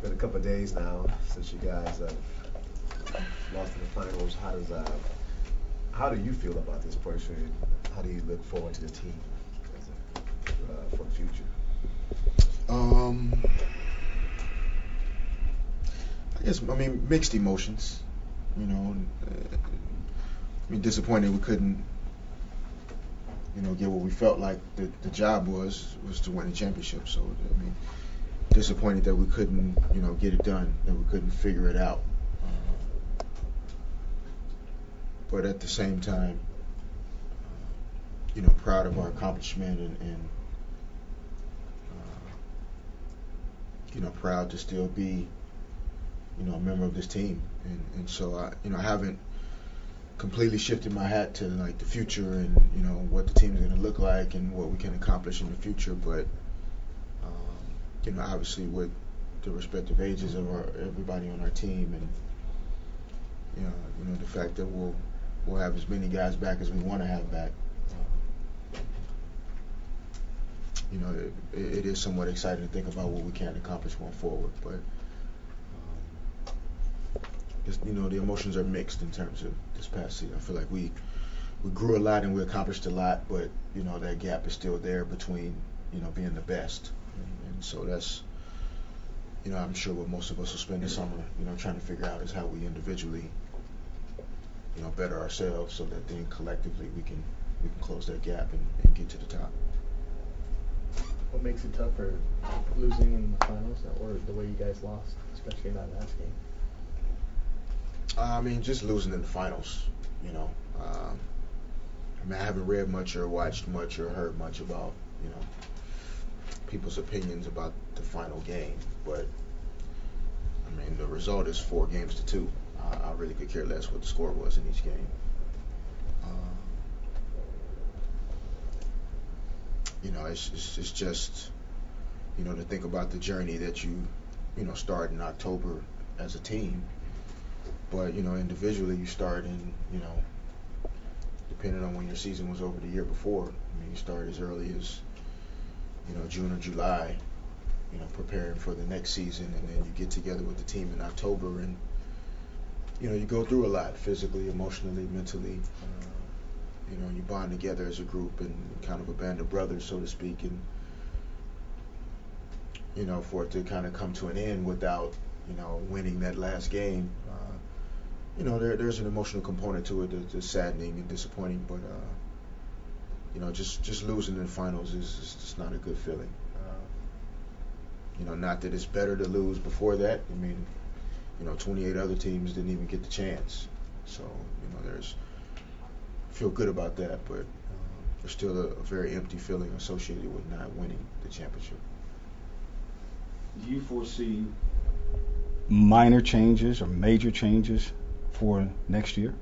been a couple of days now since you guys lost in the finals. How do you feel about this pressure? And how do you look forward to the team for the future? Um, I mean, mixed emotions. You know, disappointed we couldn't, get what we felt like the job was to win the championship. So, disappointed that we couldn't, get it done, that we couldn't figure it out. But at the same time, proud of our accomplishment and proud to still be, a member of this team. And so I haven't completely shifted my hat to like the future and what the team is going to look like and what we can accomplish in the future. But obviously with the respective ages of everybody on our team, and the fact that we'll have as many guys back as we want to have back. It is somewhat exciting to think about what we can accomplish going forward. But the emotions are mixed in terms of this past season. I feel like we grew a lot and we accomplished a lot, but that gap is still there between being the best. And so that's I'm sure what most of us will spend the summer trying to figure out is how we individually better ourselves so that then collectively we can close that gap and get to the top. What makes it tougher, losing in the finals or the way you guys lost, especially in that last game? Just losing in the finals. I haven't read much or watched much or heard much about people's opinions about the final game, but the result is 4-2. I really could care less what the score was in each game. It's just to think about the journey that you start in October as a team, but individually you start in depending on when your season was over the year before. You start as early as June or July, preparing for the next season, and then you get together with the team in October, and you go through a lot physically, emotionally, mentally. You bond together as a group and kind of a band of brothers, so to speak, and for it to kind of come to an end without winning that last game. There's an emotional component to it that's saddening and disappointing, but just losing in the finals is just not a good feeling. Not that it's better to lose before that. 28 other teams didn't even get the chance, so there's feel good about that, but there's still a very empty feeling associated with not winning the championship. Do you foresee minor changes or major changes for next year?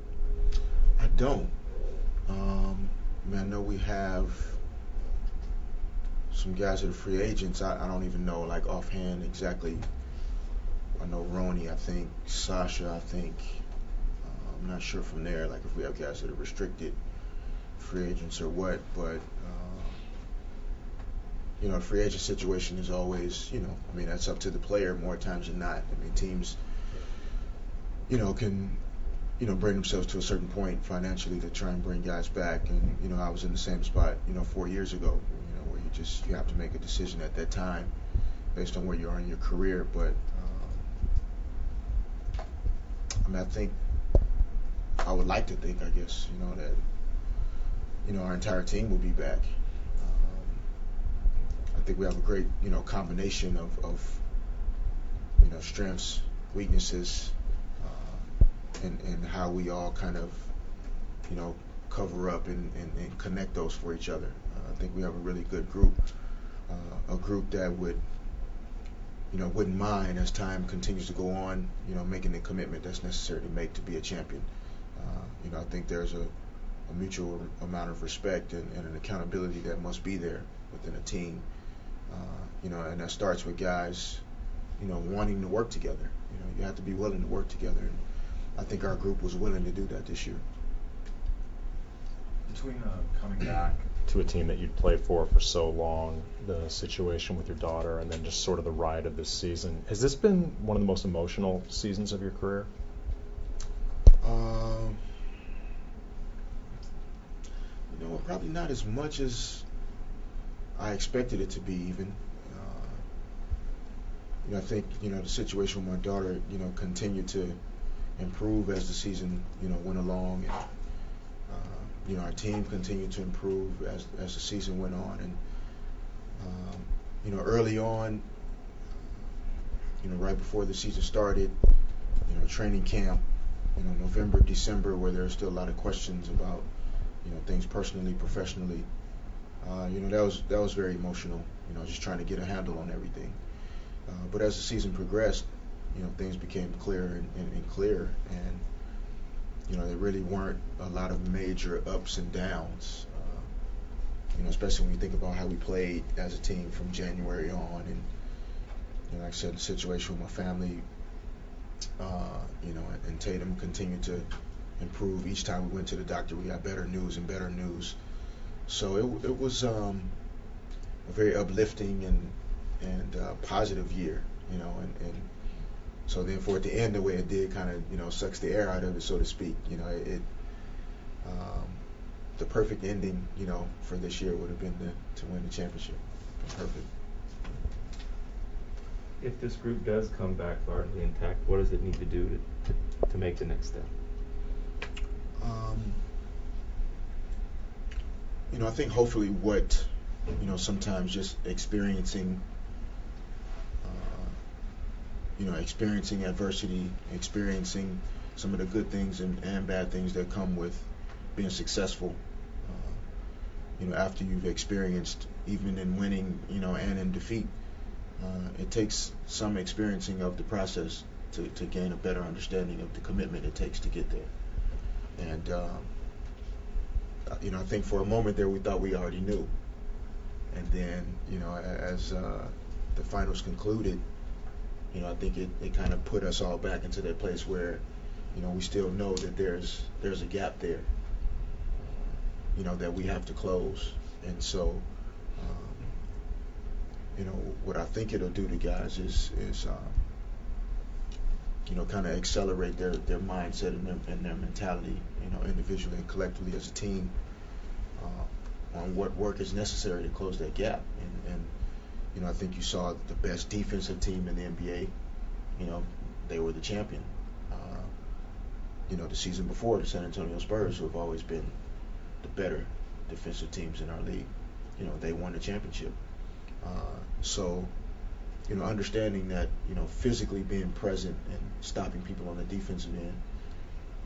I don't. I know we have some guys that are free agents. I don't even know, like, offhand exactly. I know Roney, I think Sasha, I think. I'm not sure from there, like, if we have guys that are restricted free agents or what, but free agent situation is always, that's up to the player more times than not. Teams, can, bring themselves to a certain point financially to try and bring guys back. And, I was in the same spot, 4 years ago, where you have to make a decision at that time based on where you are in your career. But, I think, I would like to think, I guess, that, our entire team will be back. I think we have a great, combination of strengths, weaknesses, and how we all kind of, cover up and connect those for each other. I think we have a really good group, a group that wouldn't mind as time continues to go on, making the commitment that's necessary to make to be a champion. I think there's a mutual amount of respect and an accountability that must be there within a team. And that starts with guys, wanting to work together. You have to be willing to work together. And I think our group was willing to do that this year. Between coming back to a team that you'd played for so long, the situation with your daughter, and then just sort of the ride of this season. Has this been one of the most emotional seasons of your career? You know, probably not as much as I expected it to be, even. You know, I think, you know, the situation with my daughter, you know, continued to improve as the season, you know, went along, and you know, our team continued to improve as the season went on, and you know, early on, you know, right before the season started, you know, training camp, you know, November, December, where there are still a lot of questions about, you know, things personally, professionally. You know, that was very emotional. You know, just trying to get a handle on everything. But as the season progressed, you know, things became clearer and clearer, and you know, there really weren't a lot of major ups and downs. You know, especially when you think about how we played as a team from January on, and you know, like I said, the situation with my family, you know, and Tatum continued to improve. Each time we went to the doctor, we got better news and better news. So it was a very uplifting and positive year, you know, and so therefore at the end, the way it did kind of, you know, sucks the air out of it, so to speak. You know, the perfect ending, you know, for this year would have been to win the championship. Perfect. If this group does come back largely intact, what does it need to do to make the next step? You know, I think hopefully what, you know, sometimes just experiencing, you know, experiencing adversity, experiencing some of the good things and bad things that come with being successful. You know, after you've experienced, even in winning, you know, and in defeat, it takes some experiencing of the process to gain a better understanding of the commitment it takes to get there. And you know, I think for a moment there we thought we already knew, and then, you know, as the finals concluded, you know, I think it kind of put us all back into that place where, you know, we still know that there's a gap there, you know, that we have to close. And so, you know, what I think it'll do to guys is you know, kind of accelerate their mindset and their mentality, you know, individually and collectively as a team, on what work is necessary to close that gap. And you know, I think you saw the best defensive team in the NBA. You know, they were the champion. You know, the season before, the San Antonio Spurs, who have always been the better defensive teams in our league, you know, they won the championship. So, you know, understanding that, you know, physically being present and stopping people on the defensive end,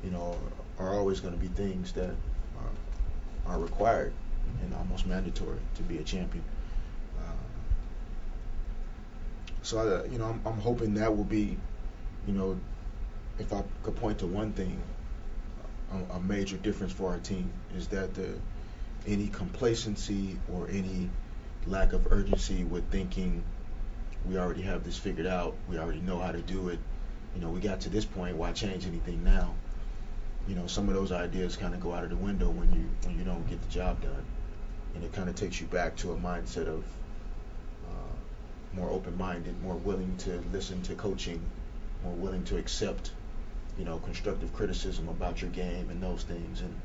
you know, are always going to be things that are required and almost mandatory to be a champion. So, you know, I'm hoping that will be, you know, if I could point to one thing, a major difference for our team is that any complacency or any lack of urgency with thinking we already have this figured out, we already know how to do it, you know, we got to this point, why change anything now? You know, some of those ideas kind of go out of the window when you don't get the job done, and it kind of takes you back to a mindset of more open-minded, more willing to listen to coaching, more willing to accept, you know, constructive criticism about your game and those things, and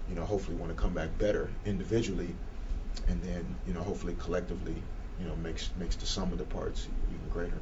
you know, hopefully want to come back better individually, and then, you know, hopefully collectively, you know, makes the sum of the parts even greater.